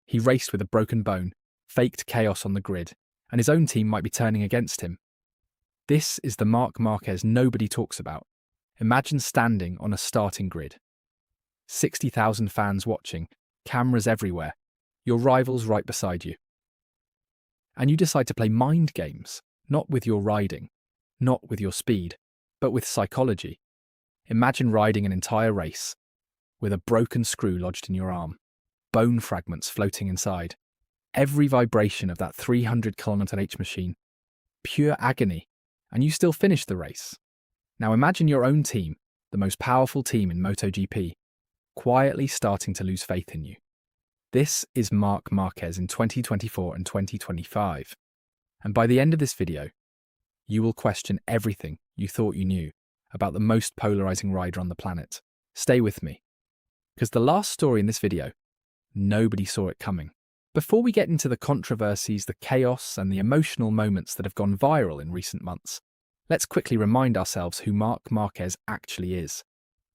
He raced with a broken bone, faked chaos on the grid, and his own team might be turning against him. This is the Marc Márquez nobody talks about. Imagine standing on a starting grid. 60,000 fans watching, cameras everywhere, your rivals right beside you. And you decide to play mind games, not with your riding, not with your speed, but with psychology. Imagine riding an entire race with a broken screw lodged in your arm, bone fragments floating inside, every vibration of that 300 km/h machine, pure agony, and you still finish the race. Now imagine your own team, the most powerful team in MotoGP, quietly starting to lose faith in you. This is Marc Márquez in 2024 and 2025. And by the end of this video, you will question everything you thought you knew about the most polarizing rider on the planet. Stay with me, because the last story in this video, nobody saw it coming. Before we get into the controversies, the chaos, and the emotional moments that have gone viral in recent months, let's quickly remind ourselves who Marc Márquez actually is.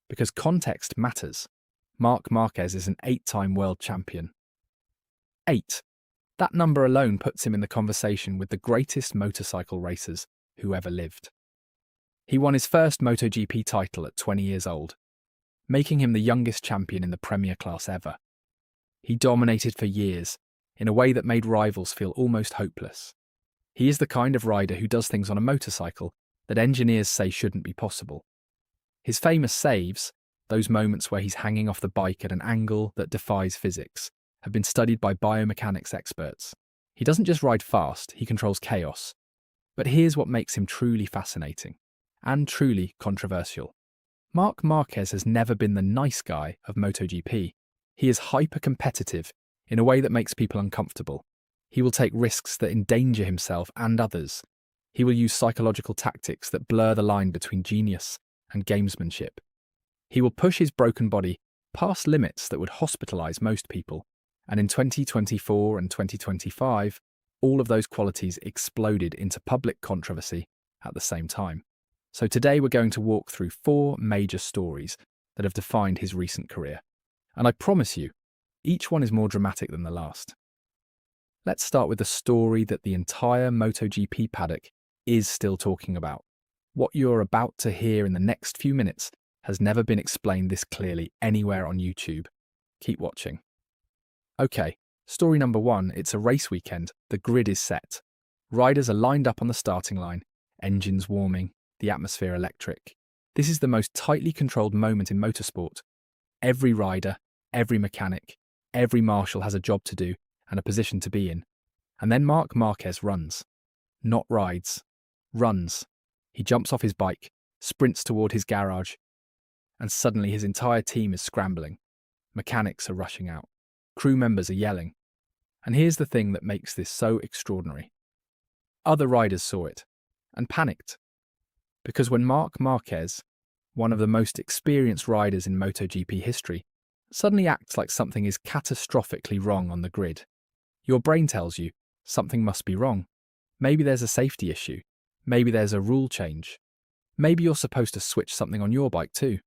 Because context matters. Marc Márquez is an 8-time world champion. 8. That number alone puts him in the conversation with the greatest motorcycle racers who ever lived. He won his first MotoGP title at 20 years old, making him the youngest champion in the Premier class ever. He dominated for years, in a way that made rivals feel almost hopeless. He is the kind of rider who does things on a motorcycle that engineers say shouldn't be possible. His famous saves, those moments where he's hanging off the bike at an angle that defies physics, have been studied by biomechanics experts. He doesn't just ride fast, he controls chaos. But here's what makes him truly fascinating, and truly controversial. Marc Márquez has never been the nice guy of MotoGP. He is hyper-competitive in a way that makes people uncomfortable. He will take risks that endanger himself and others. He will use psychological tactics that blur the line between genius and gamesmanship. He will push his broken body past limits that would hospitalize most people. And in 2024 and 2025, all of those qualities exploded into public controversy at the same time. So today we're going to walk through 4 major stories that have defined his recent career. And I promise you, each one is more dramatic than the last. Let's start with the story that the entire MotoGP paddock is still talking about. What you're about to hear in the next few minutes has never been explained this clearly anywhere on YouTube. Keep watching. Okay, story number 1, it's a race weekend, the grid is set. Riders are lined up on the starting line, engines warming, the atmosphere electric. This is the most tightly controlled moment in motorsport. Every rider, every mechanic, every marshal has a job to do and a position to be in. And then Marc Márquez runs. Not rides. Runs. He jumps off his bike, sprints toward his garage, and suddenly his entire team is scrambling. Mechanics are rushing out. Crew members are yelling. And here's the thing that makes this so extraordinary. Other riders saw it and panicked. Because when Marc Márquez, one of the most experienced riders in MotoGP history, suddenly acts like something is catastrophically wrong on the grid, your brain tells you something must be wrong. Maybe there's a safety issue. Maybe there's a rule change. Maybe you're supposed to switch something on your bike too.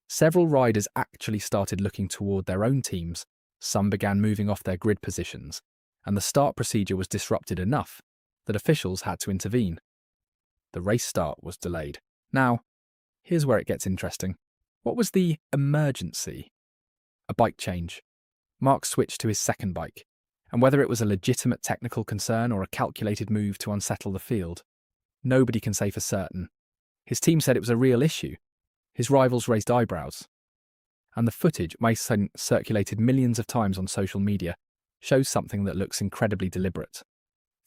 Several riders actually started looking toward their own teams. Some began moving off their grid positions, and the start procedure was disrupted enough that officials had to intervene. The race start was delayed. Now, here's where it gets interesting. What was the emergency? A bike change. Marc switched to his second bike, and whether it was a legitimate technical concern or a calculated move to unsettle the field, nobody can say for certain. His team said it was a real issue. His rivals raised eyebrows. And the footage, circulated millions of times on social media, shows something that looks incredibly deliberate.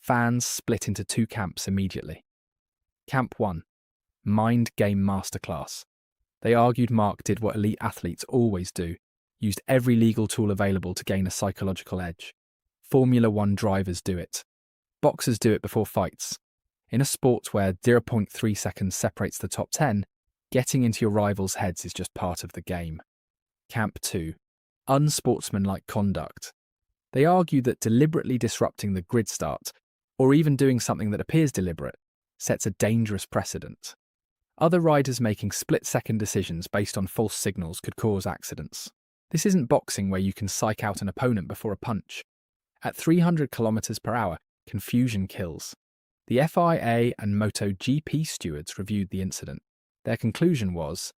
Fans split into 2 camps immediately. Camp 1, mind game masterclass. They argued Marc did what elite athletes always do, used every legal tool available to gain a psychological edge. Formula 1 drivers do it. Boxers do it before fights. In a sport where 0.3 seconds separates the top 10, getting into your rivals' heads is just part of the game. Camp 2, unsportsmanlike conduct. They argue that deliberately disrupting the grid start, or even doing something that appears deliberate, sets a dangerous precedent. Other riders making split-second decisions based on false signals could cause accidents. This isn't boxing where you can psych out an opponent before a punch. At 300 kilometers per hour, confusion kills. The FIA and MotoGP stewards reviewed the incident. Their conclusion was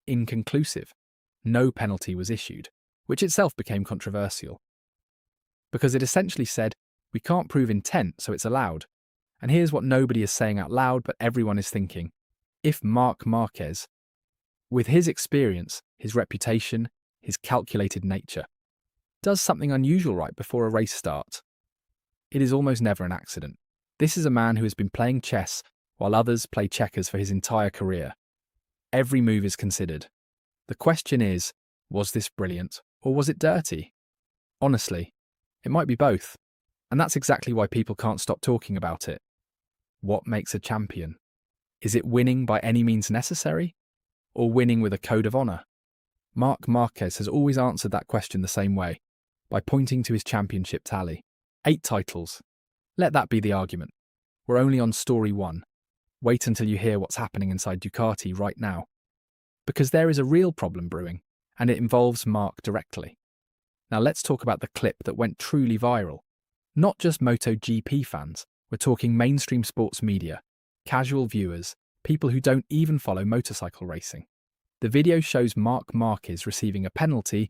inconclusive. No penalty was issued, which itself became controversial. Because it essentially said, we can't prove intent, so it's allowed. And here's what nobody is saying out loud, but everyone is thinking. If Marc Márquez, with his experience, his reputation, his calculated nature, does something unusual right before a race starts, it is almost never an accident. This is a man who has been playing chess while others play checkers for his entire career. Every move is considered. The question is, was this brilliant or was it dirty? Honestly, it might be both. And that's exactly why people can't stop talking about it. What makes a champion? Is it winning by any means necessary? Or winning with a code of honour? Marc Márquez has always answered that question the same way, by pointing to his championship tally. 8 titles. Let that be the argument. We're only on story 1. Wait until you hear what's happening inside Ducati right now. Because there is a real problem brewing, and it involves Marc directly. Now let's talk about the clip that went truly viral. Not just MotoGP fans, we're talking mainstream sports media, casual viewers, people who don't even follow motorcycle racing. The video shows Marc Márquez receiving a penalty,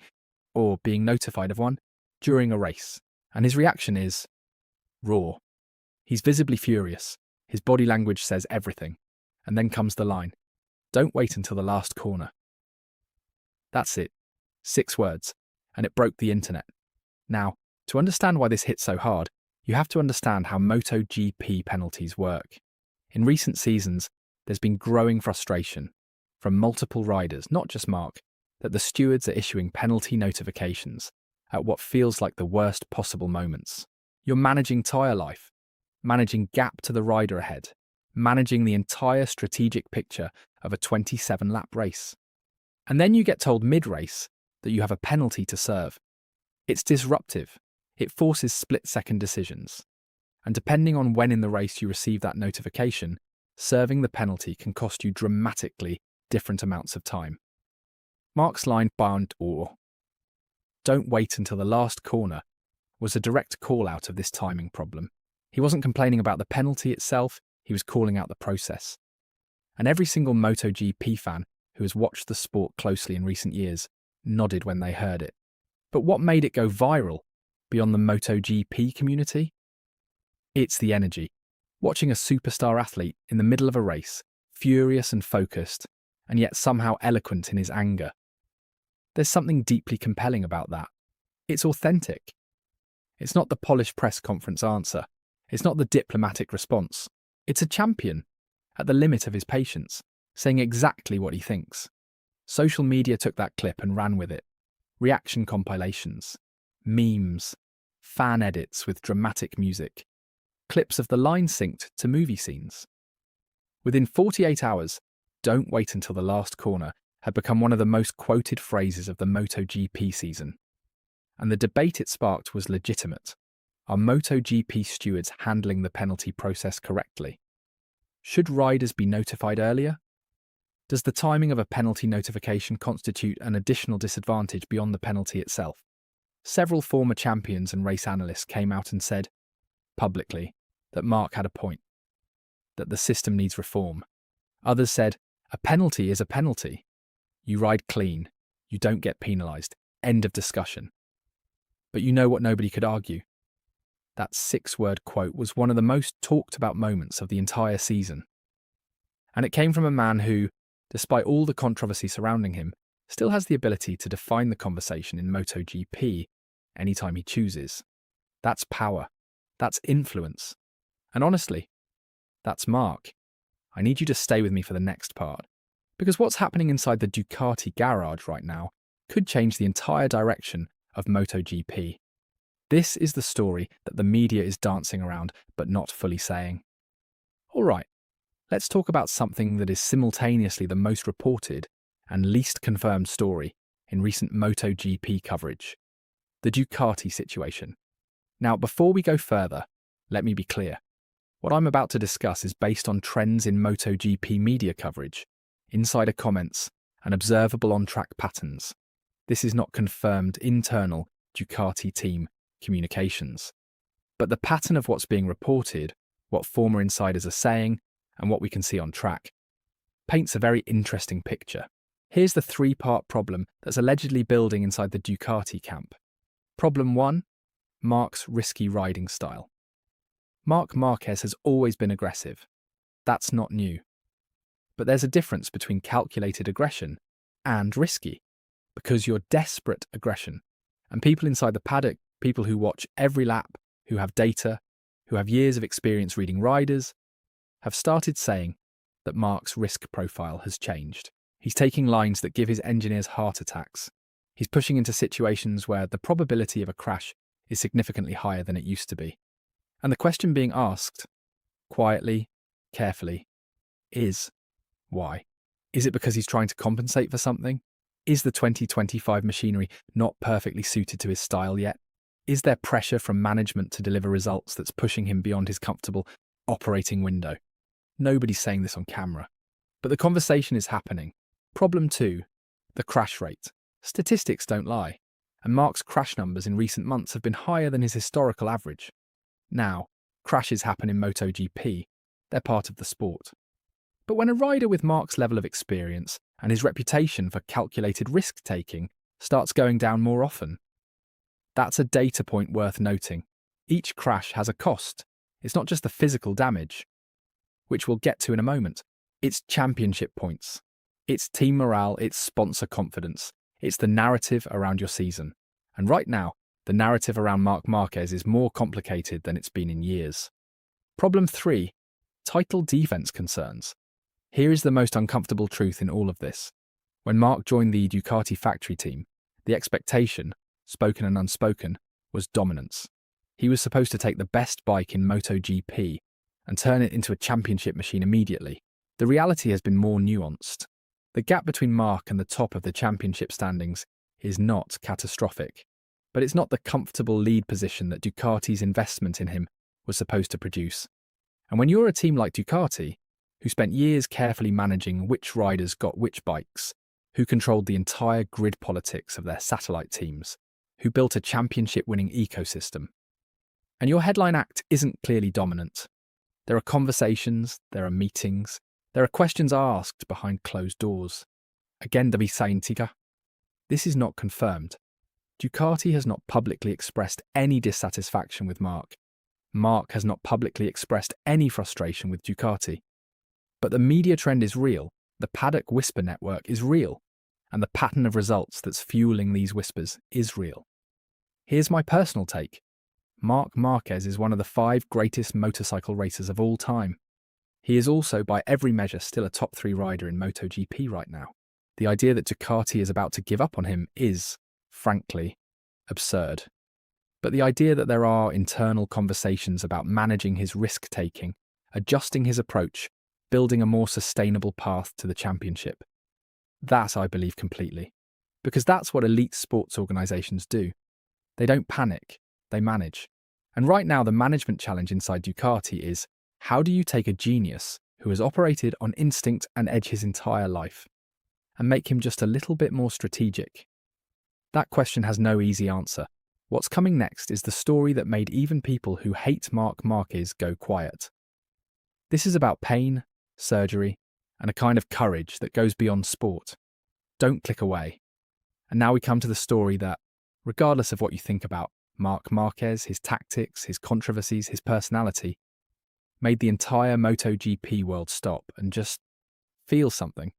or being notified of one, during a race, and his reaction is raw. He's visibly furious, his body language says everything, and then comes the line, "Don't wait until the last corner." That's it. 6 words, and it broke the internet. Now, to understand why this hit so hard, you have to understand how MotoGP penalties work. In recent seasons, there's been growing frustration from multiple riders, not just Marc, that the stewards are issuing penalty notifications at what feels like the worst possible moments. You're managing tyre life, managing gap to the rider ahead, managing the entire strategic picture of a 27-lap race. And then you get told mid-race that you have a penalty to serve. It's disruptive. It forces split-second decisions. And depending on when in the race you receive that notification, serving the penalty can cost you dramatically different amounts of time. Marc's line, "Don't wait until the last corner," was a direct call-out of this timing problem. He wasn't complaining about the penalty itself, he was calling out the process. And every single MotoGP fan who has watched the sport closely in recent years nodded when they heard it. But what made it go viral beyond the MotoGP community? It's the energy. Watching a superstar athlete in the middle of a race, furious and focused, and yet somehow eloquent in his anger. There's something deeply compelling about that. It's authentic. It's not the polished press conference answer. It's not the diplomatic response. It's a champion, at the limit of his patience, saying exactly what he thinks. Social media took that clip and ran with it. Reaction compilations, memes, fan edits with dramatic music, clips of the line synced to movie scenes. Within 48 hours, "Don't wait until the last corner" had become one of the most quoted phrases of the MotoGP season. And the debate it sparked was legitimate. Are MotoGP stewards handling the penalty process correctly? Should riders be notified earlier? Does the timing of a penalty notification constitute an additional disadvantage beyond the penalty itself? Several former champions and race analysts came out and said, publicly, that Marc had a point, that the system needs reform. Others said, a penalty is a penalty. You ride clean, you don't get penalised. End of discussion. But you know what nobody could argue? That 6-word quote was one of the most talked about moments of the entire season. And it came from a man who, despite all the controversy surrounding him, still has the ability to define the conversation in MotoGP anytime he chooses. That's power. That's influence. And honestly, that's Marc. I need you to stay with me for the next part, because what's happening inside the Ducati garage right now could change the entire direction of MotoGP. This is the story that the media is dancing around but not fully saying. All right, let's talk about something that is simultaneously the most reported and least confirmed story in recent MotoGP coverage, the Ducati situation. Now, before we go further, let me be clear. What I'm about to discuss is based on trends in MotoGP media coverage, insider comments, and observable on-track patterns. This is not confirmed internal Ducati team communications. But the pattern of what's being reported, what former insiders are saying, and what we can see on track, paints a very interesting picture. Here's the three-part problem that's allegedly building inside the Ducati camp. Problem 1. Marc's risky riding style. Marc Márquez has always been aggressive. That's not new. But there's a difference between calculated aggression and risky, because you're desperate aggression. And people inside the paddock, people who watch every lap, who have data, who have years of experience reading riders, have started saying that Marc's risk profile has changed. He's taking lines that give his engineers heart attacks. He's pushing into situations where the probability of a crash is significantly higher than it used to be. And the question being asked, quietly, carefully, is why? Is it because he's trying to compensate for something? Is the 2025 machinery not perfectly suited to his style yet? Is there pressure from management to deliver results that's pushing him beyond his comfortable operating window? Nobody's saying this on camera, but the conversation is happening. Problem 2, the crash rate. Statistics don't lie, and Marc's crash numbers in recent months have been higher than his historical average. Now, crashes happen in MotoGP. They're part of the sport. But when a rider with Marc's level of experience and his reputation for calculated risk-taking starts going down more often, that's a data point worth noting. Each crash has a cost. It's not just the physical damage, which we'll get to in a moment. It's championship points. It's team morale, it's sponsor confidence. It's the narrative around your season. And right now, the narrative around Marc Márquez is more complicated than it's been in years. Problem 3, title defense concerns. Here is the most uncomfortable truth in all of this. When Marc joined the Ducati factory team, the expectation, spoken and unspoken, was dominance. He was supposed to take the best bike in MotoGP and turn it into a championship machine immediately. The reality has been more nuanced. The gap between Marc and the top of the championship standings is not catastrophic, but it's not the comfortable lead position that Ducati's investment in him was supposed to produce. And when you're a team like Ducati, who spent years carefully managing which riders got which bikes, who controlled the entire grid politics of their satellite teams, who built a championship-winning ecosystem, and your headline act isn't clearly dominant. There are conversations, there are meetings, there are questions asked behind closed doors. Again, Davisaintica. This is not confirmed. Ducati has not publicly expressed any dissatisfaction with Marc. Marc has not publicly expressed any frustration with Ducati. But the media trend is real, the paddock whisper network is real, and the pattern of results that's fueling these whispers is real. Here's my personal take. Marc Márquez is one of the 5 greatest motorcycle racers of all time. He is also, by every measure, still a top 3 rider in MotoGP right now. The idea that Ducati is about to give up on him is, frankly, absurd. But the idea that there are internal conversations about managing his risk-taking, adjusting his approach, building a more sustainable path to the championship, that I believe completely. Because that's what elite sports organisations do. They don't panic, they manage. And right now the management challenge inside Ducati is, how do you take a genius who has operated on instinct and edge his entire life and make him just a little bit more strategic? That question has no easy answer. What's coming next is the story that made even people who hate Marc Márquez go quiet. This is about pain, surgery, and a kind of courage that goes beyond sport. Don't click away. And now we come to the story that, regardless of what you think about Marc Márquez, his tactics, his controversies, his personality, made the entire MotoGP world stop and just feel something.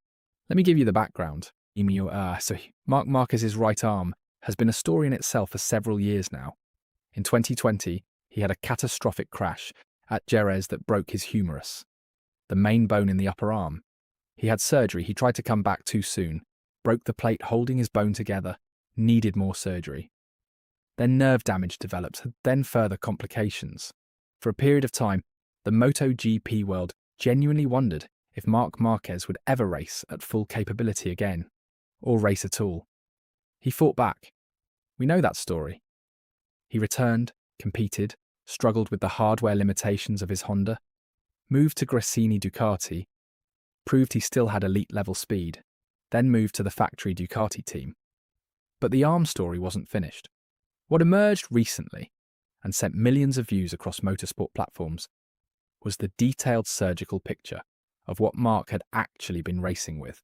Let me give you the background. Marc Márquez's right arm has been a story in itself for several years now. In 2020, he had a catastrophic crash at Jerez that broke his humerus, the main bone in the upper arm. He had surgery, he tried to come back too soon, broke the plate holding his bone together, needed more surgery. Then nerve damage developed, then further complications. For a period of time, the MotoGP world genuinely wondered if Marc Márquez would ever race at full capability again, or race at all. He fought back. We know that story. He returned, competed, struggled with the hardware limitations of his Honda, moved to Gresini Ducati, proved he still had elite-level speed, then moved to the factory Ducati team. But the arm story wasn't finished. What emerged recently and sent millions of views across motorsport platforms was the detailed surgical picture of what Marc had actually been racing with.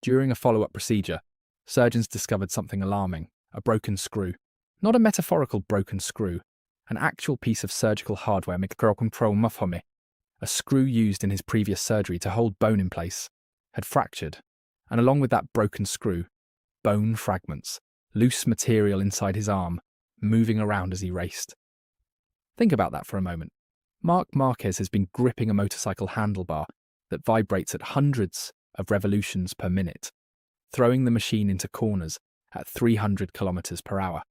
During a follow-up procedure, surgeons discovered something alarming: a broken screw. Not a metaphorical broken screw, an actual piece of surgical hardware, a screw used in his previous surgery to hold bone in place, had fractured, and along with that broken screw, bone fragments, loose material inside his arm, moving around as he raced. Think about that for a moment. Marc Márquez has been gripping a motorcycle handlebar that vibrates at hundreds of revolutions per minute, throwing the machine into corners at 300 kilometers per hour,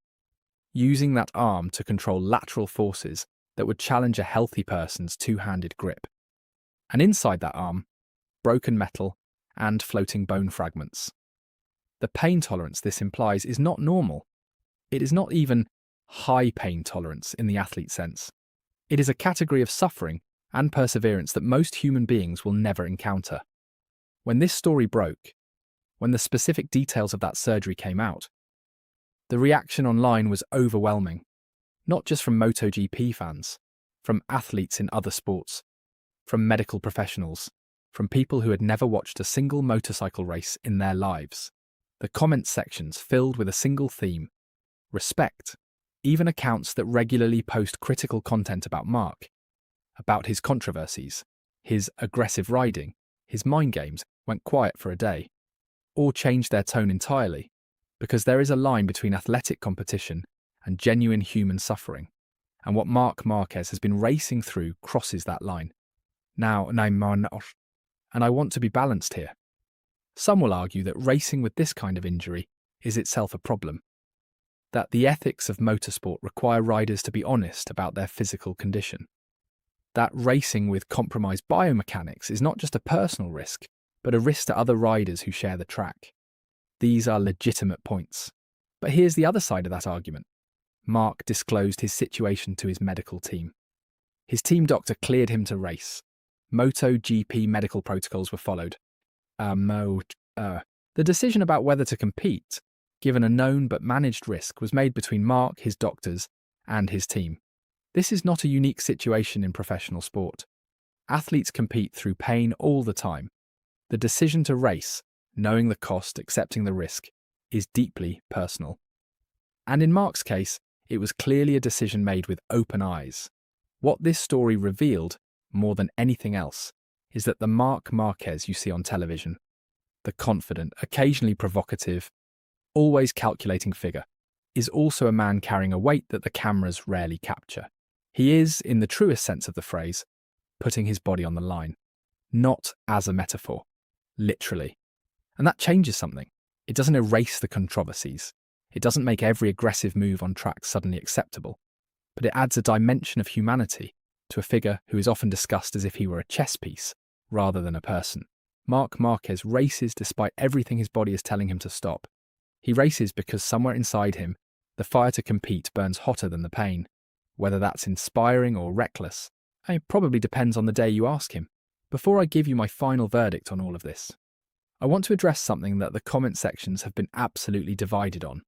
using that arm to control lateral forces that would challenge a healthy person's two-handed grip. And inside that arm, broken metal and floating bone fragments. The pain tolerance this implies is not normal. It is not even high pain tolerance in the athlete sense. It is a category of suffering and perseverance that most human beings will never encounter. When this story broke, when the specific details of that surgery came out, the reaction online was overwhelming, not just from MotoGP fans, from athletes in other sports, from medical professionals, from people who had never watched a single motorcycle race in their lives. The comment sections filled with a single theme: respect. Even accounts that regularly post critical content about Marc, about his controversies, his aggressive riding, his mind games, went quiet for a day, or changed their tone entirely, because there is a line between athletic competition and genuine human suffering, and what Marc Márquez has been racing through crosses that line. Now, and I want to be balanced here. Some will argue that racing with this kind of injury is itself a problem, that the ethics of motorsport require riders to be honest about their physical condition, that racing with compromised biomechanics is not just a personal risk, but a risk to other riders who share the track. These are legitimate points. But here's the other side of that argument. Marc disclosed his situation to his medical team. His team doctor cleared him to race. MotoGP medical protocols were followed. The decision about whether to compete, given a known but managed risk, was made between Marc, his doctors, and his team. This is not a unique situation in professional sport. Athletes compete through pain all the time. The decision to race, knowing the cost, accepting the risk, is deeply personal. And in Marc's case, it was clearly a decision made with open eyes. What this story revealed, more than anything else, is that the Marc Márquez you see on television, the confident, occasionally provocative, always calculating figure, is also a man carrying a weight that the cameras rarely capture. He is, in the truest sense of the phrase, putting his body on the line, not as a metaphor, literally. And that changes something. It doesn't erase the controversies. It doesn't make every aggressive move on track suddenly acceptable, but it adds a dimension of humanity to a figure who is often discussed as if he were a chess piece rather than a person. Marc Márquez races despite everything his body is telling him to stop. He races because somewhere inside him, the fire to compete burns hotter than the pain. Whether that's inspiring or reckless, it probably depends on the day you ask him. Before I give you my final verdict on all of this, I want to address something that the comment sections have been absolutely divided on.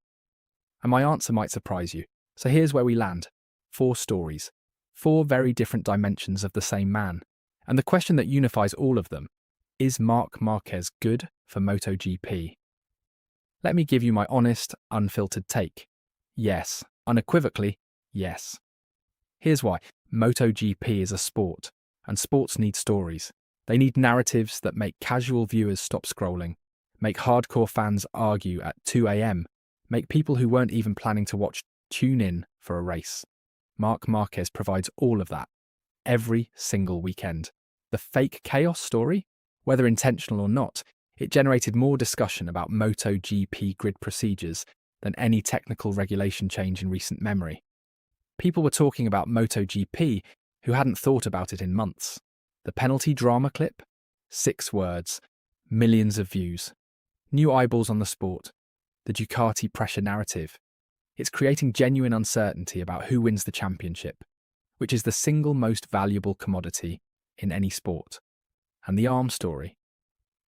And my answer might surprise you. So here's where we land. 4 stories. 4 very different dimensions of the same man. And the question that unifies all of them: is Marc Márquez good for MotoGP? Let me give you my honest, unfiltered take. Yes. Unequivocally, yes. Here's why. MotoGP is a sport, and sports need stories. They need narratives that make casual viewers stop scrolling, make hardcore fans argue at 2 a.m, make people who weren't even planning to watch tune in for a race. Marc Márquez provides all of that, every single weekend. The fake chaos story, whether intentional or not, it generated more discussion about MotoGP grid procedures than any technical regulation change in recent memory. People were talking about MotoGP who hadn't thought about it in months. The penalty drama clip? 6 words, millions of views. New eyeballs on the sport. The Ducati pressure narrative. It's creating genuine uncertainty about who wins the championship, which is the single most valuable commodity in any sport. And the arm story.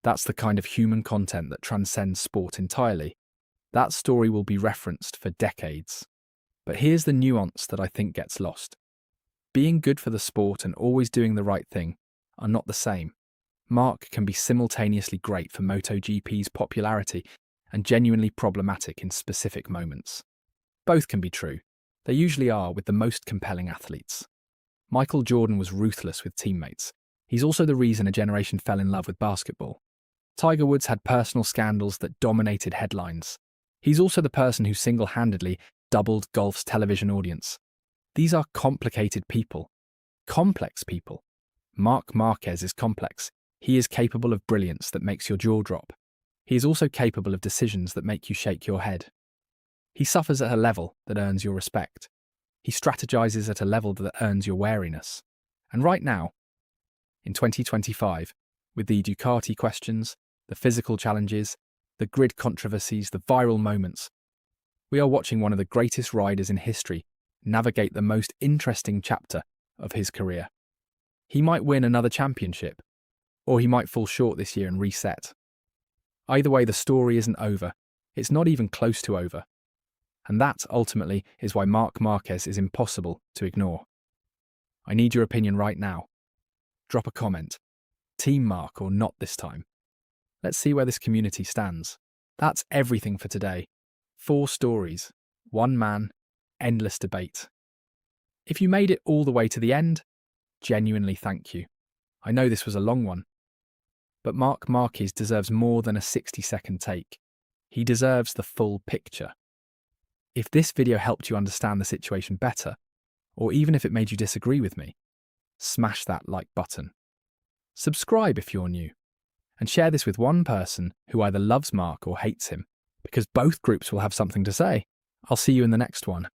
That's the kind of human content that transcends sport entirely. That story will be referenced for decades. But here's the nuance that I think gets lost. Being good for the sport and always doing the right thing are not the same. Marc can be simultaneously great for MotoGP's popularity and genuinely problematic in specific moments. Both can be true. They usually are with the most compelling athletes. Michael Jordan was ruthless with teammates. He's also the reason a generation fell in love with basketball. Tiger Woods had personal scandals that dominated headlines. He's also the person who single-handedly doubled golf's television audience. These are complicated people. Complex people. Marc Márquez is complex. He is capable of brilliance that makes your jaw drop. He is also capable of decisions that make you shake your head. He suffers at a level that earns your respect. He strategizes at a level that earns your wariness. And right now, in 2025, with the Ducati questions, the physical challenges, the grid controversies, the viral moments, we are watching one of the greatest riders in history navigate the most interesting chapter of his career. He might win another championship, or he might fall short this year and reset. Either way, the story isn't over. It's not even close to over. And that, ultimately, is why Marc Márquez is impossible to ignore. I need your opinion right now. Drop a comment. Team Marc or not this time. Let's see where this community stands. That's everything for today. 4 stories, 1 man, endless debate. If you made it all the way to the end, genuinely thank you. I know this was a long one. But Marc Márquez deserves more than a 60-second take. He deserves the full picture. If this video helped you understand the situation better, or even if it made you disagree with me, smash that like button. Subscribe if you're new, and share this with one person who either loves Marc or hates him, because both groups will have something to say. I'll see you in the next one.